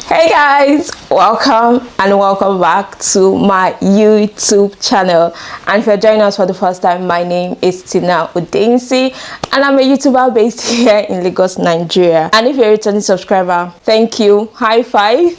Hey guys, welcome back to my YouTube channel. And if you're joining us for the first time, my name is Udensi and I'm a YouTuber based here in Lagos, Nigeria. And if you're a returning subscriber, thank you. High five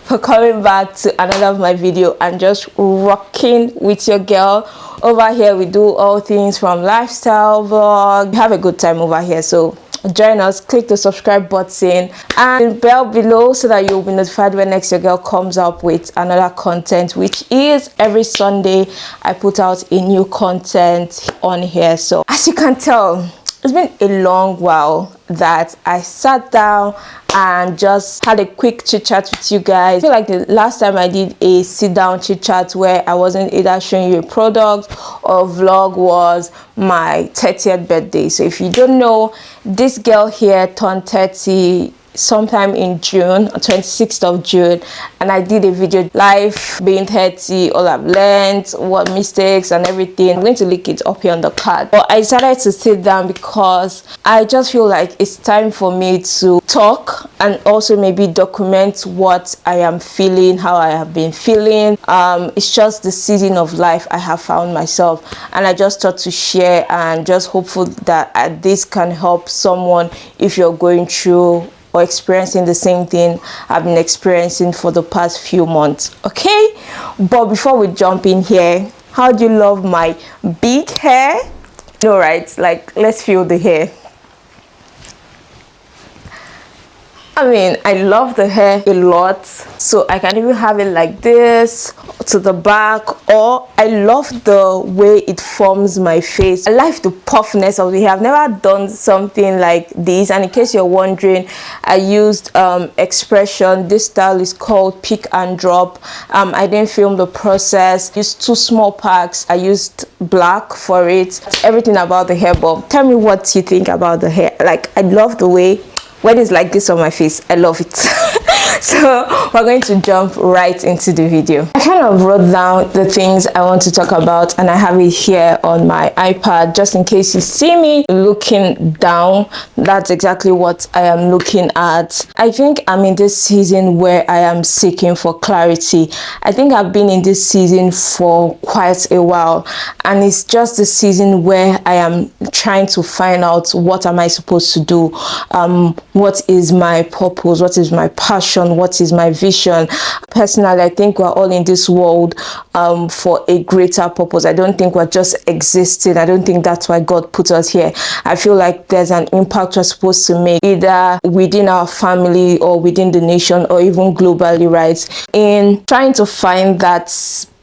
for coming back to another of my video and just rocking with your girl. Over here we do all things from lifestyle vlog. We have a good time over here, so join us. Click the subscribe button and the bell below so that you'll be notified when next your girl comes up with another content, which is every Sunday I put out a new content on here. So as you can tell, it's been a long while that I sat down and just had a quick chit chat with you guys. I feel like the last time I did a sit down chit chat where I wasn't either showing you a product or vlog was my 30th birthday. So if you don't know, this girl here turned 30 sometime in June, 26th of June, and I did a video, life being 30, all I've learned, what mistakes and everything. I'm going to link it up here on the card. But I decided to sit down because I just feel like it's time for me to talk and also maybe document what I am feeling, how I have been feeling. It's just the season of life I have found myself, and I just thought to share and just hopeful that this can help someone if you're going through or experiencing the same thing I've been experiencing for the past few months. Okay, but before we jump in here, how do you love my big hair? No, right? Like, let's feel the hair. I mean, I love the hair a lot, so I can even have it like this to the back, or I love the way it forms my face. I like the puffiness of the hair. I've never done something like this, and in case you're wondering, I used expression. This style is called pick and drop. I didn't film the process. Used 2 small packs. I used black for it. Everything about the hair, but tell me what you think about the hair. Like, I love the way when it's like this on my face. I love it. So we're going to jump right into the video. I kind of wrote down the things I want to talk about, and I have it here on my iPad just in case you see me looking down. That's exactly what I am looking at. I think I'm in this season where I am seeking for clarity. I think I've been in this season for quite a while, and it's just the season where I am trying to find out what am I supposed to do, what is my purpose, what is my passion, what is my vision. Personally, I think we're all in this world for a greater purpose. I don't think we're just existing. I don't think that's why God put us here. I feel like there's an impact we're supposed to make, either within our family or within the nation or even globally, right? In trying to find that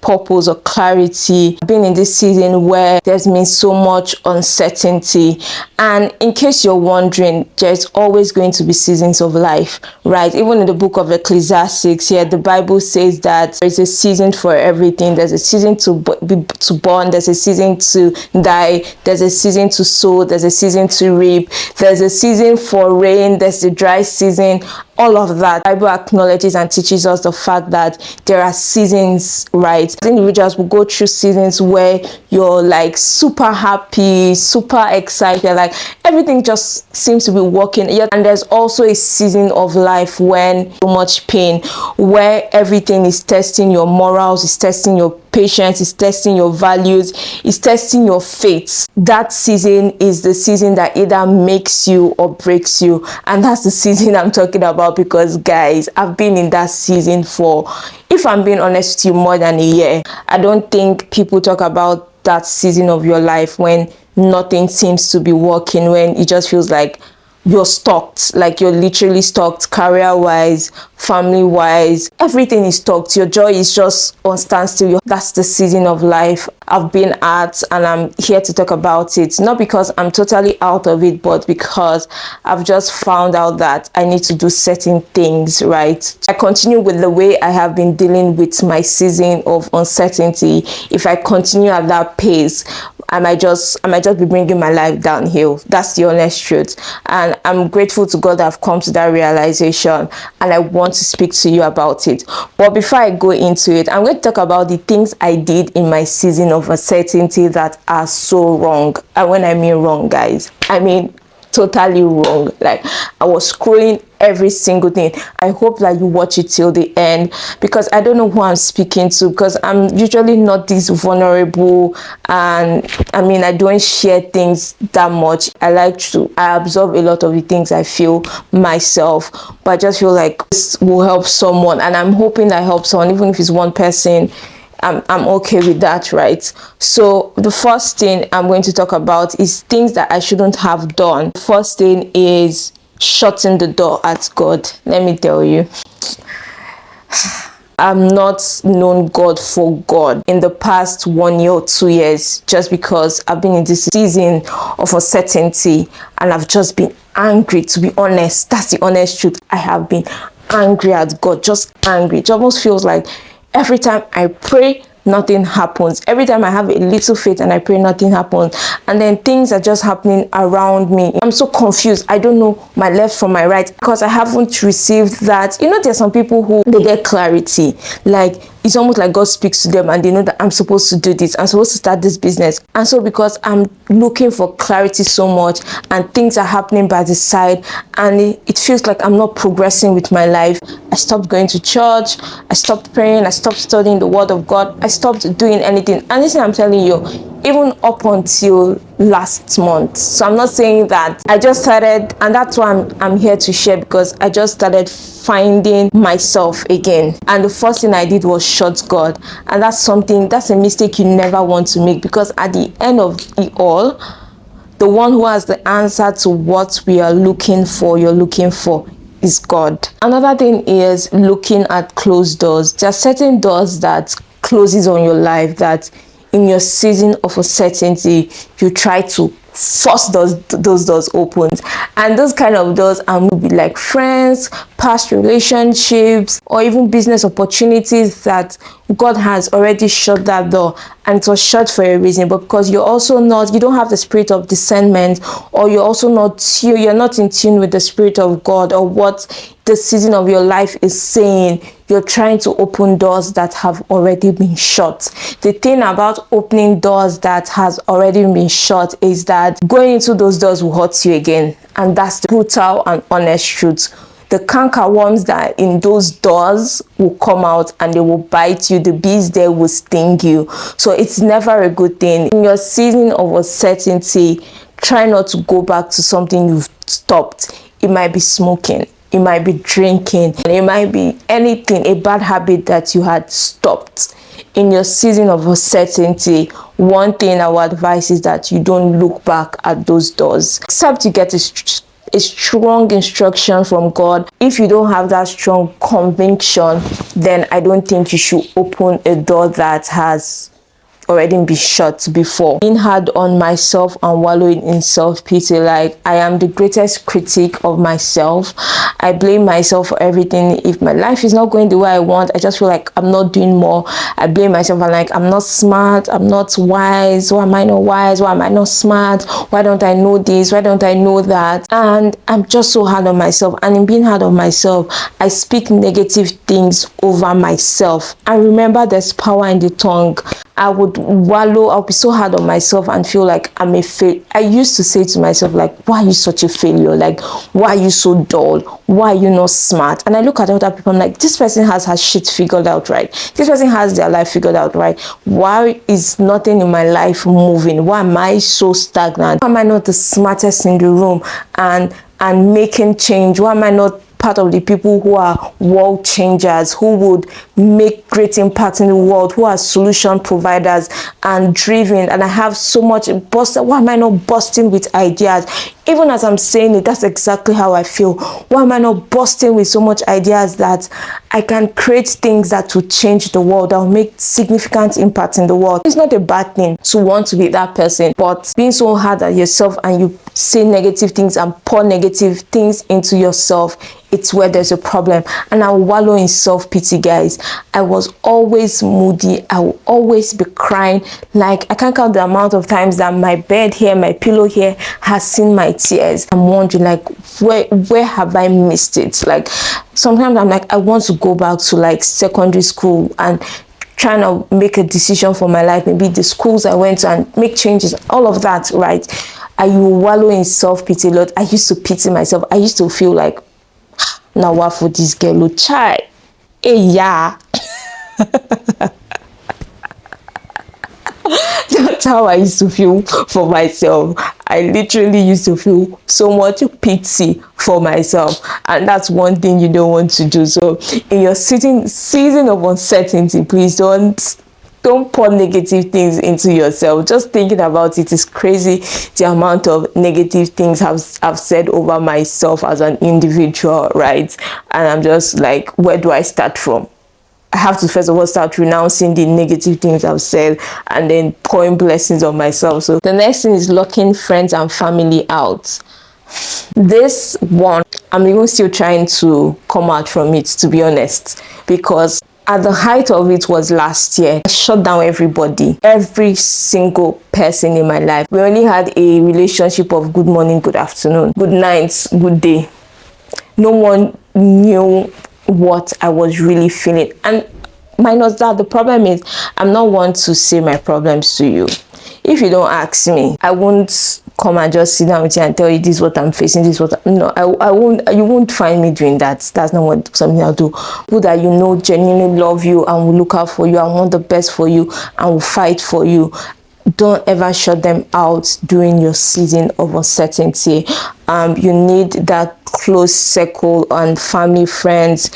purpose or clarity, I've been in this season where there's been so much uncertainty. And in case you're wondering, there's always going to be seasons of life, right? Even in the book of Ecclesiastes, here the Bible says that there's a season for everything. There's a season to born, there's a season to die, there's a season to sow, there's a season to reap, there's a season for rain, there's the dry season. All of that, the Bible acknowledges and teaches us the fact that there are seasons, right? Individuals will go through seasons where you're like super happy, super excited, like everything just seems to be working. And there's also a season of life when so much pain, where everything is testing your morals, is testing your patience, is testing your values, is testing your faith. That season is the season that either makes you or breaks you, and that's the season I'm talking about. Because guys, I've been in that season for, if I'm being honest with you, more than a year. I don't think people talk about that season of your life when nothing seems to be working, when it just feels like you're stuck, like you're literally stuck, career-wise, family-wise, everything is stuck. Your joy is just on standstill. That's the season of life I've been at, and I'm here to talk about it. Not because I'm totally out of it, but because I've just found out that I need to do certain things, right? I continue with the way I have been dealing with my season of uncertainty. If I continue at that pace, I might just be bringing my life downhill. That's the honest truth. And I'm grateful to God that I've come to that realization, and I want to speak to you about it. But before I go into it, I'm going to talk about the things I did in my season of uncertainty that are so wrong. And when I mean wrong, guys, I mean totally wrong. Like, I was scrolling every single thing. I hope that you watch it till the end, because I don't know who I'm speaking to, because I'm usually not this vulnerable, and I mean, I don't share things that much. I absorb a lot of the things I feel myself, but I just feel like this will help someone, and I'm hoping that helps someone, even if it's one person. I'm okay with that, right? So the first thing I'm going to talk about is things that I shouldn't have done. The first thing is shutting the door at God. Let me tell you, I'm not known God for God in the past 1 year or 2 years, just because I've been in this season of uncertainty, and I've just been angry, to be honest. That's the honest truth. I have been angry at God, just angry. It almost feels like every time I pray, nothing happens. Every time I have a little faith and I pray, nothing happens. And then things are just happening around me. I'm so confused. I don't know my left from my right, because I haven't received that. You know, there's some people who they get clarity. Like, it's almost like God speaks to them and they know that I'm supposed to do this. I'm supposed to start this business. And so because I'm looking for clarity so much, and things are happening by the side, and it feels like I'm not progressing with my life, I stopped going to church. I stopped praying. I stopped studying the word of God. I stopped doing anything. And listen, I'm telling you, even up until last month. So I'm not saying that I just started, and that's why I'm here to share, because I just started finding myself again. And the first thing I did was shut God. And that's a mistake you never want to make, because at the end of it all, the one who has the answer to what we are looking for, is God. Another thing is looking at closed doors. There are certain doors that closes on your life, that in your season of uncertainty, you try to force those doors open. And those kind of doors are maybe like friends, past relationships, or even business opportunities that God has already shut that door, and it was shut for a reason. But because you don't have the spirit of discernment, or you're not in tune with the spirit of God, or what the season of your life is saying, you're trying to open doors that have already been shut. The thing about opening doors that has already been shut is that going into those doors will hurt you again. And that's the brutal and honest truth. The canker worms that are in those doors will come out and they will bite you. The bees there will sting you. So it's never a good thing. In your season of uncertainty, try not to go back to something you've stopped. It might be smoking. It might be drinking. It might be anything, a bad habit that you had stopped. In your season of uncertainty, one thing I would advise is that you don't look back at those doors, except you get a strong instruction from God. If you don't have that strong conviction, then I don't think you should open a door that has already been shut before. Being hard on myself and wallowing in self-pity. Like, I am the greatest critic of myself. I blame myself for everything. If my life is not going the way I want, I just feel like I'm not doing more. I blame myself. I'm like, I'm not smart, I'm not wise. Why am I not wise? Why am I not smart? Why don't I know this? Why don't I know that? And I'm just so hard on myself. And in being hard on myself, I speak negative things over myself. And remember, there's power in the tongue. I'll be so hard on myself and feel like I'm a failure. I used to say to myself, like, why are you such a failure? Like, why are you so dull? Why are you not smart? And I look at other people, I'm like, this person has her shit figured out, right? This person has their life figured out, right? Why is nothing in my life moving? Why am I so stagnant? Why am I not the smartest in the room and making change? Why am I not part of the people who are world changers, who would make great impact in the world, who are solution providers and driven? And I have so much why am I not busting with ideas? Even as I'm saying it, that's exactly how I feel. Why am I not busting with so much ideas that I can create things that will change the world, that will make significant impact in the world? It's not a bad thing to want to be that person, but being so hard at yourself and you say negative things and pour negative things into yourself, it's where there's a problem. And I wallow in self-pity, guys. I was always moody. I will always be crying. Like, I can't count the amount of times that my bed here, my pillow here has seen my tears. I'm wondering, like, where have I missed it? Like, sometimes I'm like, I want to go back to like secondary school and trying to make a decision for my life, maybe the schools I went to, and make changes, all of that, right? I will wallow in self-pity a lot. I used to pity myself. I used to feel like, now what for this girl will try? Hey, yeah. That's how I used to feel for myself. I literally used to feel so much pity for myself, and that's one thing you don't want to do. So in your season of uncertainty, please don't pour negative things into yourself. Just thinking about it is crazy, the amount of negative things I've said over myself as an individual, right? And I'm just like, where do I start from? I have to first of all start renouncing the negative things I've said and then pouring blessings on myself. So the next thing is locking friends and family out. This one, I'm even still trying to come out from it, to be honest, because at the height of it was last year. I shut down everybody, every single person in my life. We only had a relationship of good morning, good afternoon, good night, good day. No one knew what I was really feeling. And minus that, the problem is I'm not one to say my problems to you. If you don't ask me, I won't come and just sit down with you and tell you this is what I'm facing, this is what I won't. You won't find me doing that. That's not something I'll do. People that you know genuinely love you and will look out for you and want the best for you and will fight for you, don't ever shut them out during your season of uncertainty. You need that close circle and family, friends,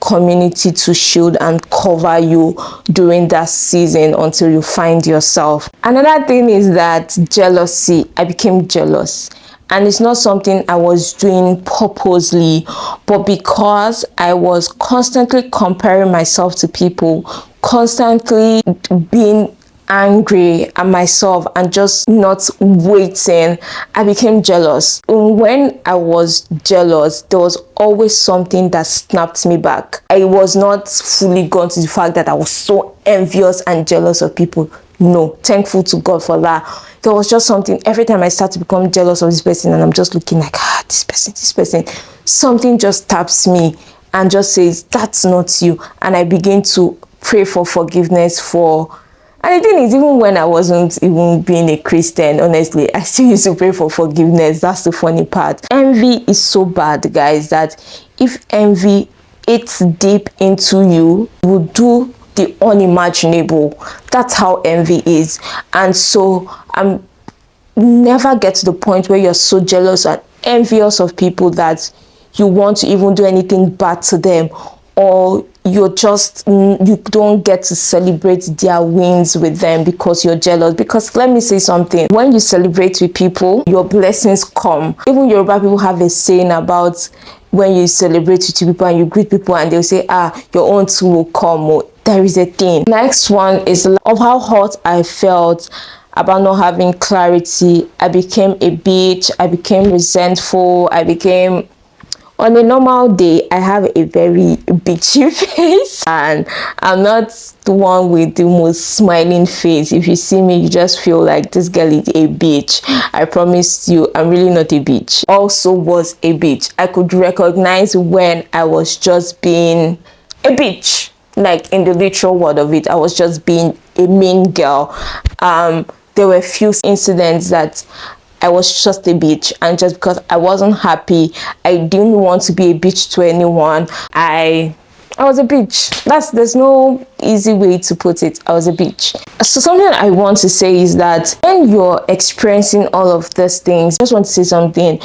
community to shield and cover you during that season until you find yourself. Another thing is that jealousy. I became jealous. And it's not something I was doing purposely, but because I was constantly comparing myself to people, constantly being angry at myself and just not waiting, I became jealous. When I was jealous, there was always something that snapped me back. I was not fully gone to the fact that I was so envious and jealous of people. No, thankful to God for that. There was just something, every time I start to become jealous of this person and I'm just looking like, this person, something just taps me and just says, that's not you. And I begin to pray for forgiveness for. And the thing is, even when I wasn't even being a Christian, honestly, I still used to pray for forgiveness. That's the funny part. Envy is so bad, guys, that if envy eats deep into you, you will do the unimaginable. That's how envy is. And so never get to the point where you're so jealous and envious of people that you want to even do anything bad to them, or you don't get to celebrate their wins with them because you're jealous. Because let me say something, when you celebrate with people, your blessings come. Even Yoruba people have a saying about when you celebrate with people and you greet people and they'll say, your own too will come. There is a thing. Next one is of how hot I felt about not having clarity. I became a bitch. I became resentful. On a normal day, I have a very bitchy face and I'm not the one with the most smiling face. If you see me, you just feel like this girl is a bitch. I promise you, I'm really not a bitch. Also was a bitch. I could recognize when I was just being a bitch. Like in the literal word of it, I was just being a mean girl. There were a few incidents that I was just a bitch, and just because I wasn't happy, I didn't want to be a bitch to anyone. I was a bitch. There's no easy way to put it. I was a bitch. So something I want to say is that when you're experiencing all of these things, I just want to say something.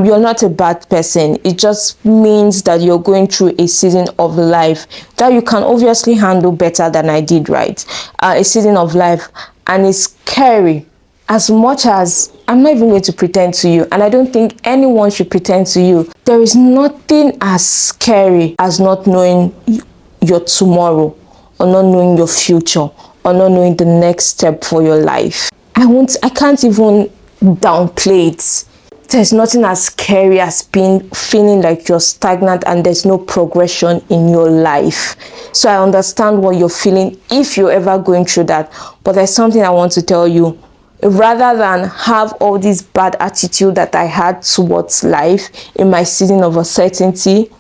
You're not a bad person. It just means that you're going through a season of life that you can obviously handle better than I did, right? A season of life, and it's scary. As much as I'm not even going to pretend to you, and I don't think anyone should pretend to you, there is nothing as scary as not knowing your tomorrow, or not knowing your future, or not knowing the next step for your life. I can't even downplay it. There's nothing as scary as feeling like you're stagnant and there's no progression in your life. So I understand what you're feeling if you're ever going through that. But there's something I want to tell you. Rather than have all this bad attitude that I had towards life in my season of uncertainty,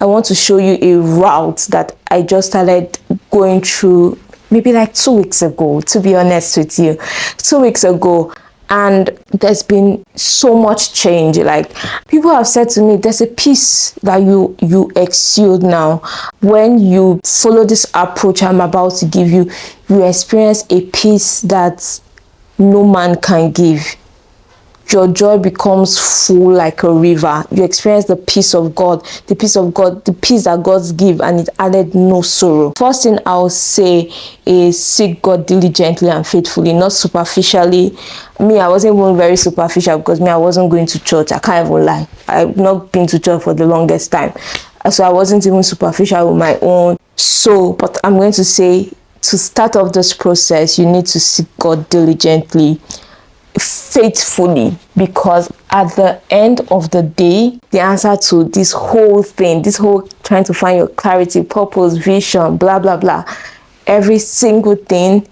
I want to show you a route that I just started going through maybe like 2 weeks ago, to be honest with you. 2 weeks ago, and there's been so much change. Like, people have said to me, there's a peace that you exude now. When you follow this approach I'm about to give you, you experience a peace that no man can give. Your joy becomes full like a river. You experience the peace of God, the peace of God, the peace that God gives, and it added no sorrow. First thing I'll say is seek God diligently and faithfully, not superficially. Me, I wasn't even very superficial because I wasn't going to church. I can't even lie. I've not been to church for the longest time. So I wasn't even superficial with my own. So, but I'm going to say, to start off this process, you need to seek God diligently, faithfully, because at the end of the day, the answer to this whole thing, this whole trying to find your clarity, purpose, vision, blah blah blah, every single thing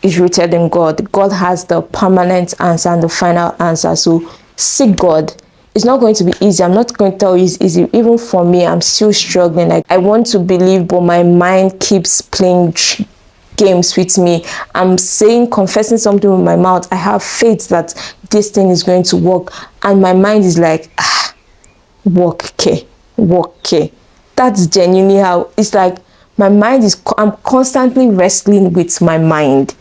is rooted in God. God has the permanent answer and the final answer. So seek God. It's not going to be easy. I'm not going to tell you it's easy. Even for me, I'm still struggling. Like, I want to believe, but my mind keeps playing games with me. I'm saying, confessing something with my mouth. I have faith that this thing is going to work, and my mind is like, work, okay. That's genuinely how it's like. My mind is, I'm constantly wrestling with my mind.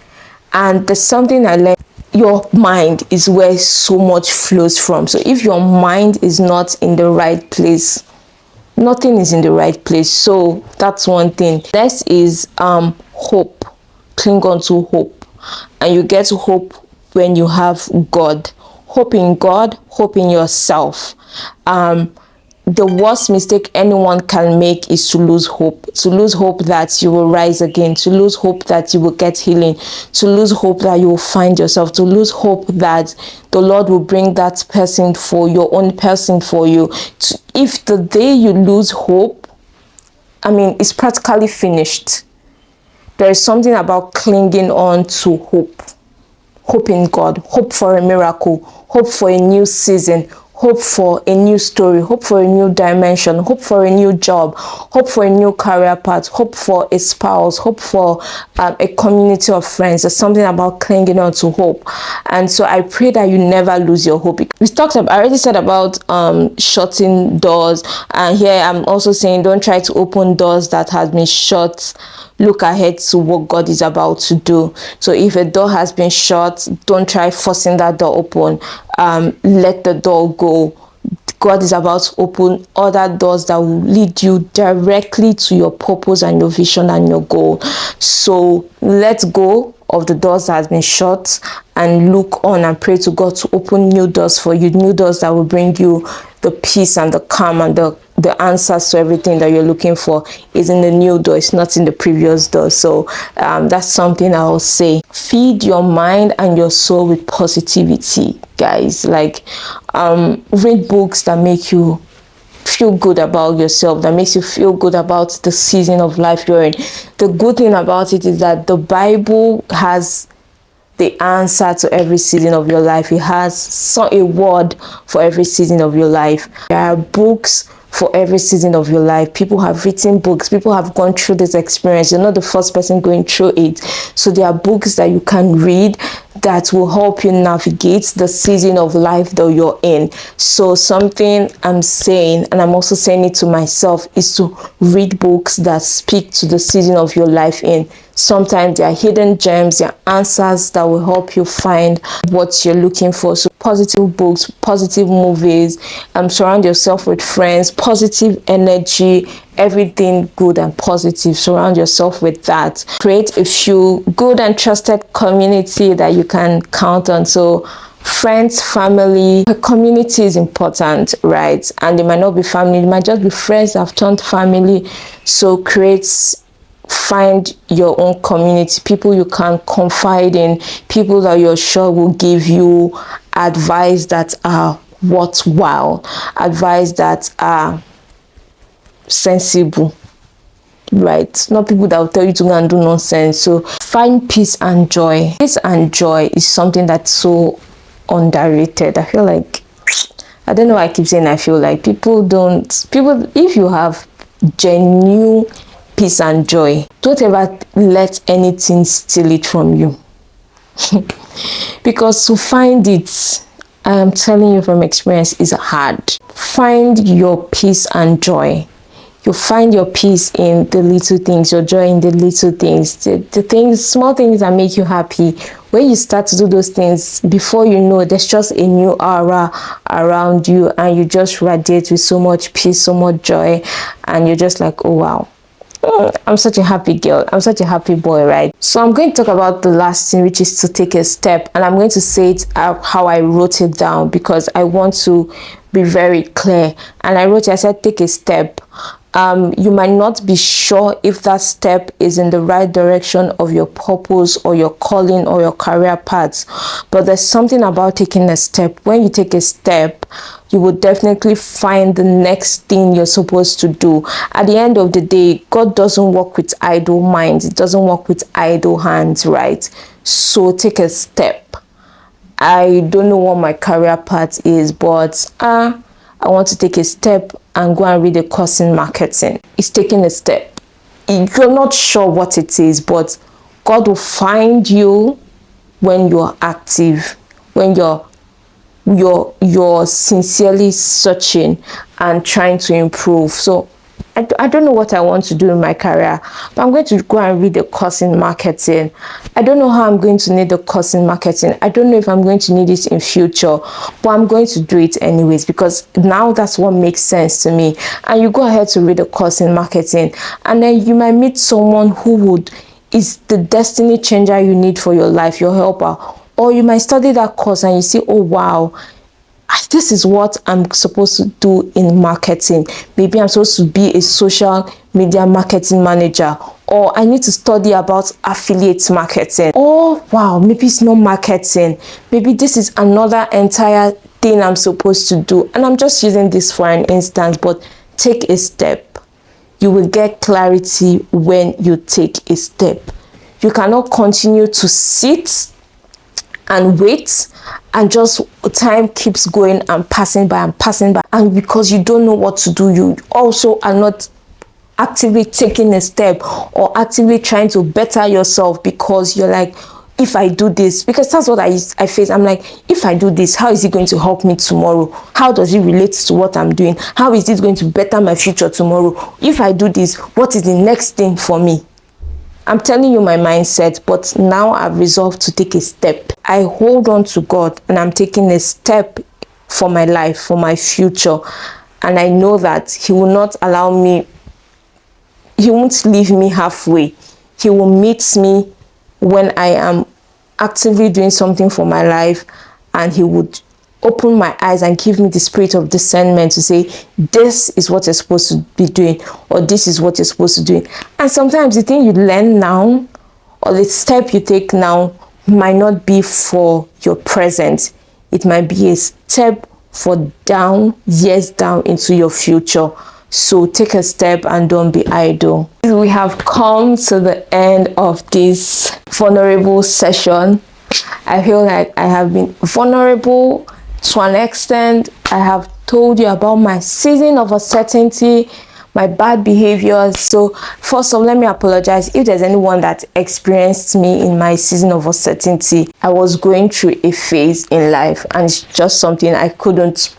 And there's something I learned: your mind is where so much flows from. So if your mind is not in the right place, nothing is in the right place. So that's one thing. Next is hope. Cling on to hope, and you get hope when you have God. Hope in God, hope in yourself. The worst mistake anyone can make is to lose hope. To lose hope that you will rise again. To lose hope that you will get healing. To lose hope that you will find yourself. To lose hope that the Lord will bring that person for your own person for you. If the day you lose hope, it's practically finished. There is something about clinging on to hope. Hope in God. Hope for a miracle. Hope for a new season. Hope for a new story. Hope for a new dimension. Hope for a new job. Hope for a new career path. Hope for a spouse. Hope for a community of friends. There's something about clinging on to hope. And so I pray that you never lose your hope. I already said about shutting doors. And here I'm also saying, don't try to open doors that has been shut. Look ahead to what God is about to do. So if a door has been shut, don't try forcing that door open. Let the door go. God is about to open other doors that will lead you directly to your purpose and your vision and your goal. So let go of the doors that has been shut and look on and pray to God to open new doors for you, new doors that will bring you the peace and the calm and the answers to everything that you're looking for is in the new door. It's not in the previous door. So that's something I'll say. Feed your mind and your soul with positivity, guys. Like, read books that make you feel good about yourself, that makes you feel good about the season of life you're in. The good thing about it is that the Bible has the answer to every season of your life. It has a word for every season of your life. There are books for every season of your life. People have written books. People have gone through this experience. You're not the first person going through it. So there are books that you can read that will help you navigate the season of life that you're in. So something I'm saying, and I'm also saying it to myself, is to read books that speak to the season of your life in. Sometimes there are hidden gems, there are answers that will help you find what you're looking for. So positive books, positive movies, surround yourself with friends, positive energy, everything good and positive. Surround yourself with that. Create a few good and trusted community that you can count on. So friends, family, a community is important, right? And they might not be family, they might just be friends that have turned family. So find your own community, people you can confide in, people that you're sure will give you advice that are worthwhile, advice that are sensible, right? Not people that will tell you to go and do nonsense. So find peace and joy. Peace and joy is something that's so underrated. I feel like, I don't know why I keep saying I feel like people, if you have genuine peace and joy, don't ever let anything steal it from you. because to find it, I am telling you from experience, is hard. Find your peace and joy. You find your peace in the little things, your joy in the little things, the things, small things that make you happy. When you start to do those things, before you know, there's just a new aura around you, and you just radiate with so much peace, so much joy, and you're just like, oh wow, I'm such a happy girl, I'm such a happy boy, right? So I'm going to talk about the last thing, which is to take a step, and I'm going to say it how I wrote it down, because I want to be very clear. And I wrote it, I said take a step. You might not be sure if that step is in the right direction of your purpose or your calling or your career paths, but there's something about taking a step. When you take a step, you will definitely find the next thing you're supposed to do. At the end of the day, God doesn't work with idle minds. It doesn't work with idle hands, right? So take a step. I don't know what my career path is, but I want to take a step and go and read a course in marketing. It's taking a step. You're not sure what it is, but God will find you when you're active, when you're sincerely searching and trying to improve. So I don't know what I want to do in my career, but I'm going to go and read a course in marketing. I don't know how I'm going to need the course in marketing. I don't know if I'm going to need it in future, but I'm going to do it anyways, because now that's what makes sense to me. And you go ahead to read a course in marketing, and then you might meet someone who is the destiny changer you need for your life, your helper. Or you might study that course and you see, oh wow, this is what I'm supposed to do in marketing. Maybe I'm supposed to be a social media marketing manager, or I need to study about affiliate marketing. Or wow, maybe it's not marketing. Maybe this is another entire thing I'm supposed to do. And I'm just using this for an instance, but take a step. You will get clarity when you take a step. You cannot continue to sit and wait, and just time keeps going and passing by, and because you don't know what to do, you also are not actively taking a step or actively trying to better yourself, because you're like, if I do this, because that's what I face. I'm like, if I do this, how is it going to help me tomorrow? How does it relate to what I'm doing? How is it going to better my future tomorrow? If I do this, what is the next thing for me? I'm telling you my mindset, but now I've resolved to take a step. I hold on to God, and I'm taking a step for my life, for my future. And I know that He will not allow me, He won't leave me halfway. He will meet me when I am actively doing something for my life, and He would open my eyes and give me the spirit of discernment to say, this is what you're supposed to be doing, or this is what you're supposed to do. And sometimes the thing you learn now, or the step you take now, might not be for your present. It might be a step for years down into your future. So take a step and don't be idle. We have come to the end of this vulnerable session. I feel like I have been vulnerable to an extent. I have told you about my season of uncertainty, my bad behaviors. So first of all, let me apologize if there's anyone that experienced me in my season of uncertainty. I was going through a phase in life, and it's just something I couldn't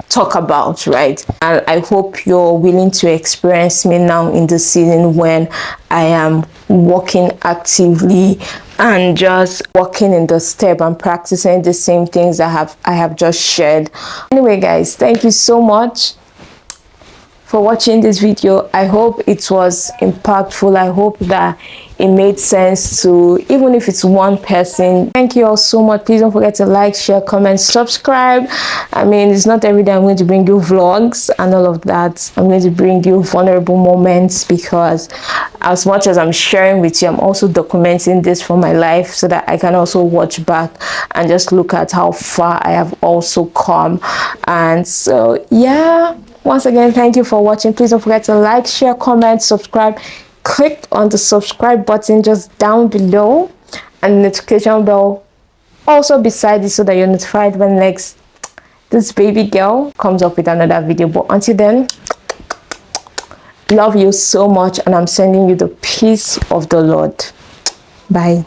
talk about, right? And I hope you're willing to experience me now in the season when I am working actively and just walking in the step and practicing the same things I have just shared. Anyway guys, thank you so much for watching this video. I hope it was impactful. I hope that it made sense to, even if it's one person. Thank you all so much. Please don't forget to like, share, comment, subscribe. I mean, it's not every day I'm going to bring you vlogs and all of that. I'm going to bring you vulnerable moments, because as much as I'm sharing with you, I'm also documenting this for my life, so that I can also watch back and just look at how far I have also come. And so yeah, once again, thank you for watching. Please don't forget to like, share, comment, subscribe. Click on the subscribe button just down below, and the notification bell also beside it, so that you're notified when next this baby girl comes up with another video. But until then, love you so much, and I'm sending you the peace of the Lord. Bye.